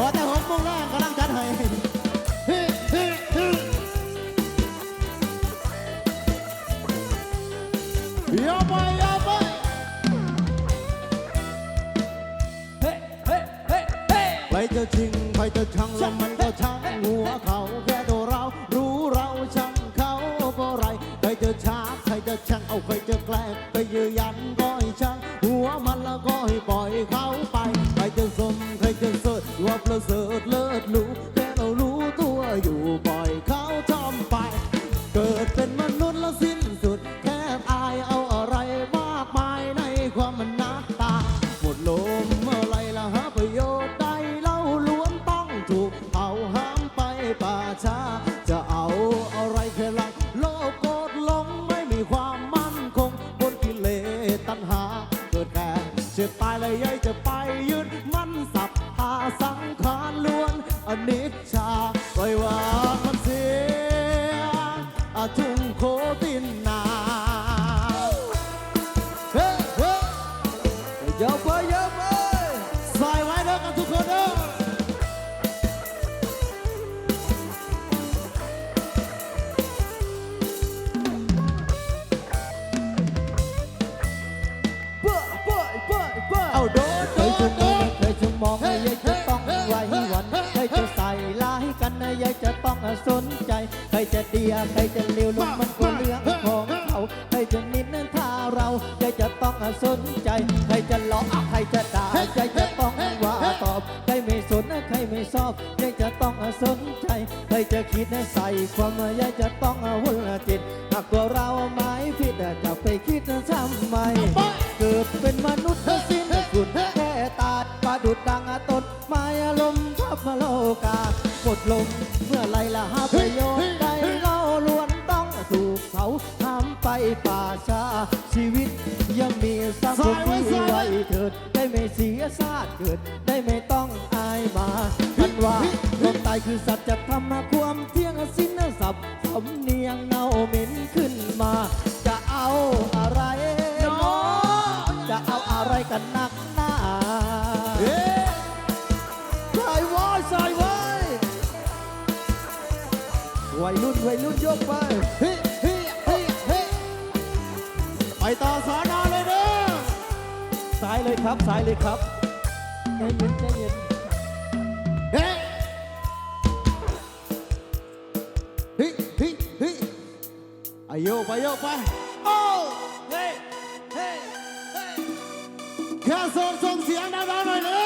อแต่6 โมงแรกกำลังจัดให้อย่าไปอย่าไปเฮ้เฮ้เฮ้เฮ้ใครจะชิงใครจะชังแล้วมันก็ช่างหัวเขาแค่ตัวเรารู้เราช่างเขาเพราะไรใครจะช้าใครจะช่างเอาใครจะแกล้งใครยืนยันก็ให้ช่างหัวมันแล้วก็ให้ปล่อยเขาไปใครจะสมใครจะเสดว่าประเสริฐเลิศรู้แค่เรารู้ตัวอยู่ปล่อยเขาทำไปเกิดเป็นมนุษย์แล้วสิ้นสุดแค่อายเอาอะไรมากมายในความมันนักตาหมดลมเมื่อไรละหาประโยชน์ใดเล่าล้วนต้องถูกเอาห้ามไปป่าช้าจะเอาอะไรแค่ลังโลกโกรธหลงไม่มีความมั่นคงบนกิเลสตัณหาเกิดแก่เจ็บตายเลยยัยจะไปยึดมันสับตาสังขารล้วนอนิจจาปล่อยวางมันเสียทุ่งโคตินนาเฮ้เฮ้เยอะไปเยอะไปใส่ไว้เด้อกันทุกคนเด้อเอาโดนเคยจะมองเคยจะมองยายจะต้องไว้วันใครจะใส่ร้ายกันยายจะต้องสนใจใครจะเดียใครจะเลวลงมันก็เรื่องของเขาใครจะนินท่าเรายายจะต้องสนใจใครจะหลอกใครจะด่ายายจะต้องว่าตอบใครไม่สนใครไม่ชอบยายจะต้องสนใจใครจะคิดใส่ความยายจะต้องหุ่นจิตหากตัวเราไม่ผิดจะไปคิดทำไมเกิดเป็นมนุษย์สิ้นสุดแค่ตาประดุดดังต้นไม้ลมทับโลกาหมดลมเมื่อไรละหาประโยชน์ใดเล่าล้วนต้องถูกเขาทำไปป่าช้าชีวิตยังมีสังคมที่ไว้เถิดได้ไม่เสียชาติเกิดได้ไม่ต้องอายมาท่านว่าลมตายคือสัจธรรมความเที่ยงสิ้นสับสมเนียงเนาเหม็นขึ้นมาจะเอาอะไรจะเอาอะไรกันนักหนาใส่ไว้ใส่ไว้วัยรุ่นยกไปเฮ้เฮ้เฮ้เฮ้ไปต่อสอนอเลยเด้อสายเลยครับสายเลยครับใจเย็นใจเย็นเฮ้เฮ้เฮ้เฮ้ไปโยกไปโยกไปโอ้เฮ้เฮ้เฮ้แค่ส่งเสียงดังๆหน่อยเด้อ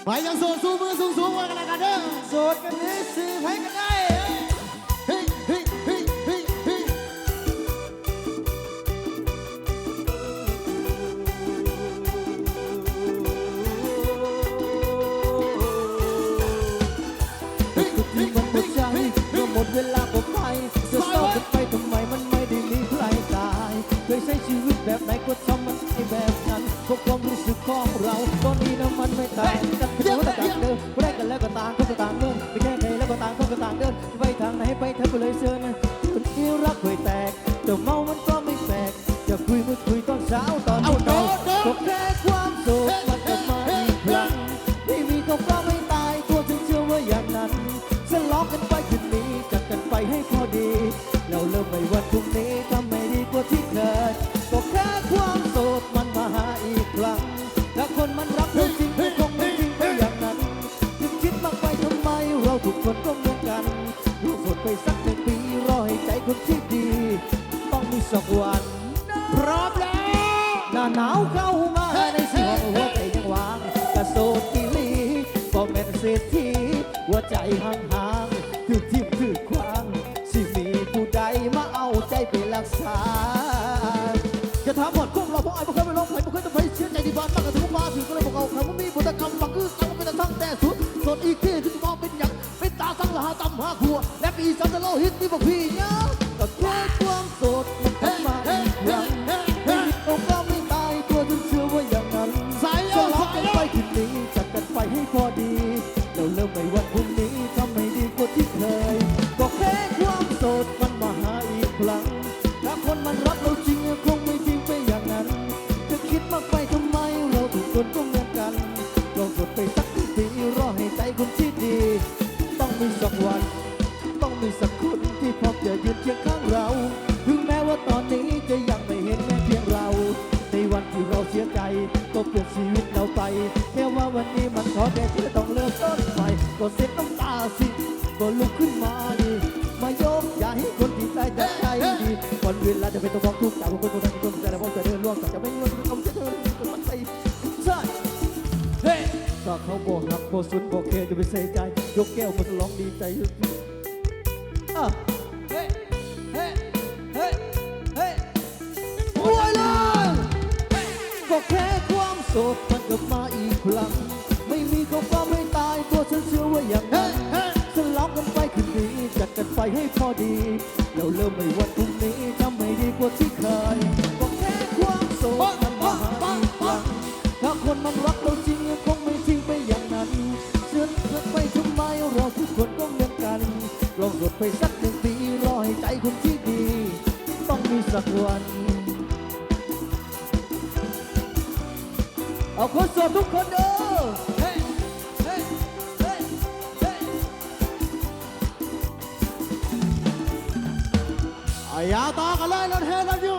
ไปยังโสดสู้มือสูงๆไว้กันแล้วกันเด้อโสดกันนี้สื่อให้กันได้เฮ้ยเฮ้ยเฮ้ยเฮ้ยเฮ้ยทุกที่มันหมดใจเมื่อหมดเวลาผมไปจะเศร้ากันไปทำไมมันไม่ได้มีใครตายเคยใช้ชีวิตแบบไหนก็ทำมันให้แบบนั้นพวกความรู้สึกของเราตอนนี้นะมันไม่ต่างกันไปว่าต่างเดิมแรกกันแล้วก็ต่างก็ต่างเดินไปแค่ไหนแล้วก็ต่างก็ต่างเดินไปทางไหนไปทางก็เลยเชิญคนที่รักเคยแตกจะเมามันก็ไม่แปลกจะคุยไม่คุยตอนเช้าตอนเช้าก็แค่ความโศกมันจะมาอีกครั้งที่มีก็เพราะไม่ตายตัวถึงเชื่อว่าอย่างนั้นสลอกกันไปคืนนี้จัดกันไปให้พอดีเราเริ่มไม่วันพรุ่งนี้ทำไม่ดีกว่าที่เคยก็แค่ความโสดมันมาหาอีกครั้งถ้าคนมันรักเราจริงก็คงไม่จริงไปอย่างนั้นถึงคิดมากไปทำไมเราทุกคนก็เหมือนกันรู้สดไปสัก1 ปีรอให้ใจคนที่ดีต้องมีสักวันพร้อมแล้วหน้าหนาวเข้ามาในสี่ห้องหัวใจยังว่างกระโสดกิลีก็แม่นเศรษฐีหัวใจห่างๆถือทิ่มถือควางสิมีผู้ใดมาเอาใจไปรักษาจะถามหมดคุ้มเราเพราะไอ้พวกเขาไม่ร้องไห้พวกเขาจะไปเชื่อใจที่บ้านมากกว่าทุกมาถึงก็เลยบอกเอาคำว่ามีบุตรกรรมฝังคือตั้งเป็นตั้งแต่สุดสดอีกที่ที่มองเป็นอย่างเป็นตาสังหาตำหาขัวและปีสันตะโลหิตที่บอกพี่เนี่ยก็แค่ความโสดมันทำมาอีกครั้งไม่มีโอกาสไม่ตายตัวถึงเชื่อว่าอย่างนั้นสลอกกันไปคืนนี้จัดกันไปให้พอดีเราเริ่มไม่วันพรุ่งนี้ทำให้ดีกว่าที่เคยก็แค่ความโสดมันมาหาอีกครั้งถ้าคนมันรักเราจริงคงไม่จริงไปอย่างนั้นจะคิดมากไปทำไมเราทุกคนก็เหมือนกันลองกดไป เปลี่ยนชีวิตเราไปแค่ว่าวันนี้มันขอแค่เธอต้องเริ่มต้นใหม่ก็เสร็จน้ำตาสิก็ลุกขึ้นมาดิมายกอย่าให้คนที่ใจแต่ใจดีวันเวลาจะเป็นตัวบอกทุกจากคนคนนั้นคนใจแล้วพอจะเดินล่วงแต่จะไม่ล่วงต้องจะเดินมันไปใช่เฮ้ก็เขาบอกหักบอกสุนบอกเคจะไปใส่ใจยกแก้วมาฉลองดีใจอ่ะเฮ้เฮ้เฮ้เฮ้รวยเลยก็แค่ความโศกมันกลับมาอีกครั้งไม่มีเขาก็ไม่ตายตัวฉันเชื่อว่าอย่างนั้นฉลองกันไปคืนนี้จัดกันไปให้พอดีแล้วเริ่มในวันพรุ่งนี้ทำให้ดีกว่าที่เคยก็แค่ความโศกมันมาอีกครั้งถ้าคนมันรักเราจริงคงไม่ทิ้งไปอย่างนั้นเชื่อเธอไปทำไมเราทุกคนก็เหมือนกันลองกดไปสัก1 ปีรอให้ใจคนที่ดีต้องมีสักวันเอาคนโสดทุกคนเด้อเฮ้เฮ้เฮ้เฮ้อย่าต่อกันเลยรถเฮรถอยู่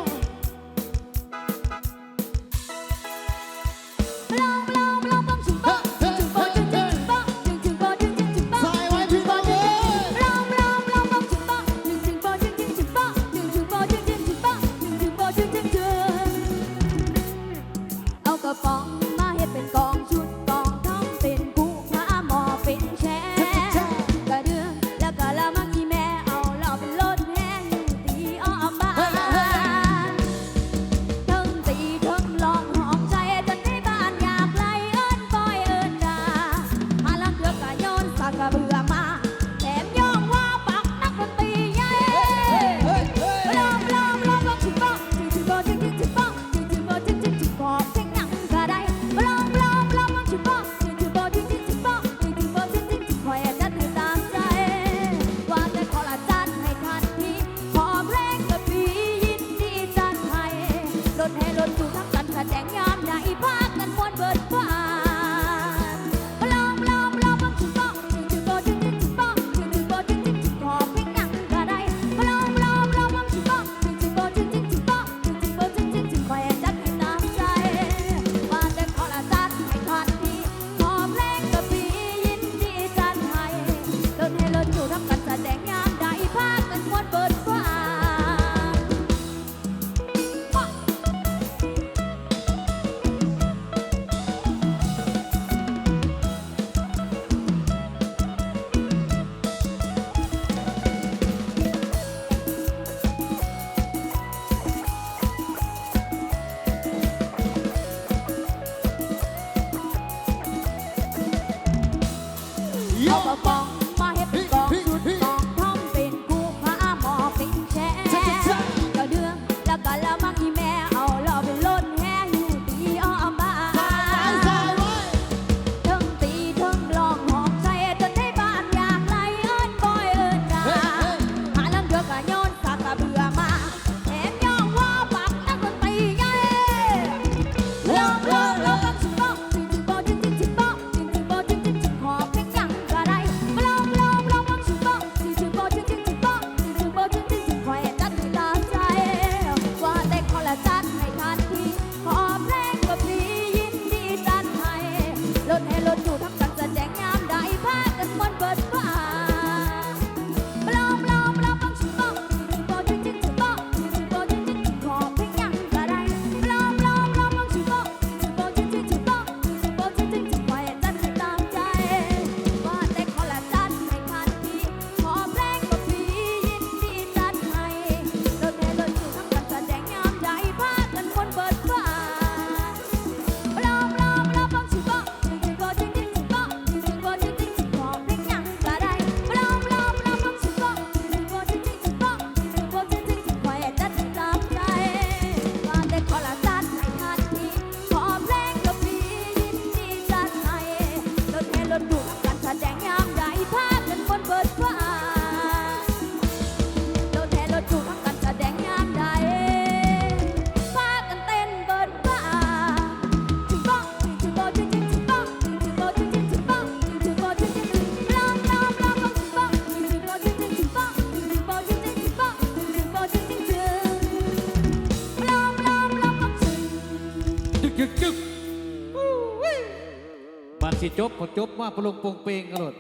บานสิจบพอจบว่าพลงโปงเปงกระโดด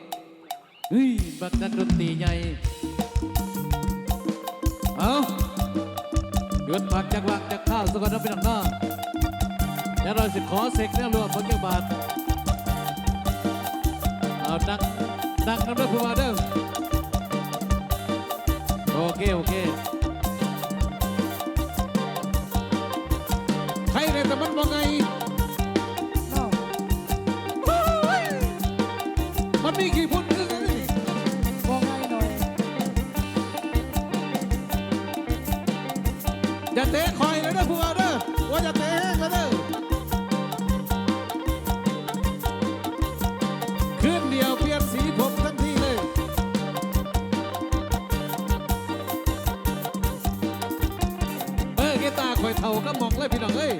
เฮ้ยบักนักดนตรีใหญ่เอาหยุดพักจากวักจากข้าวสกอตเป็นหนังหน้าแล้วเราสิขอเสกแนวรวมพักเกี่ยวบาทเอาดังน้ำเด้อผู้มาเด้อโอเคใครเนี่ยแต่มันบอกไงมันมีกี่พุ่น บอกง่ายหน่อย อย่าเตะคอยเลยนะผู้ว่าเด้อว่าอย่าเตะแห้งเลยเด้อคืนเดียวเปลี่ยนสีผมทันทีเลยกีตาร์คอยเท่าก็มองเลยพี่น้องเอ้ย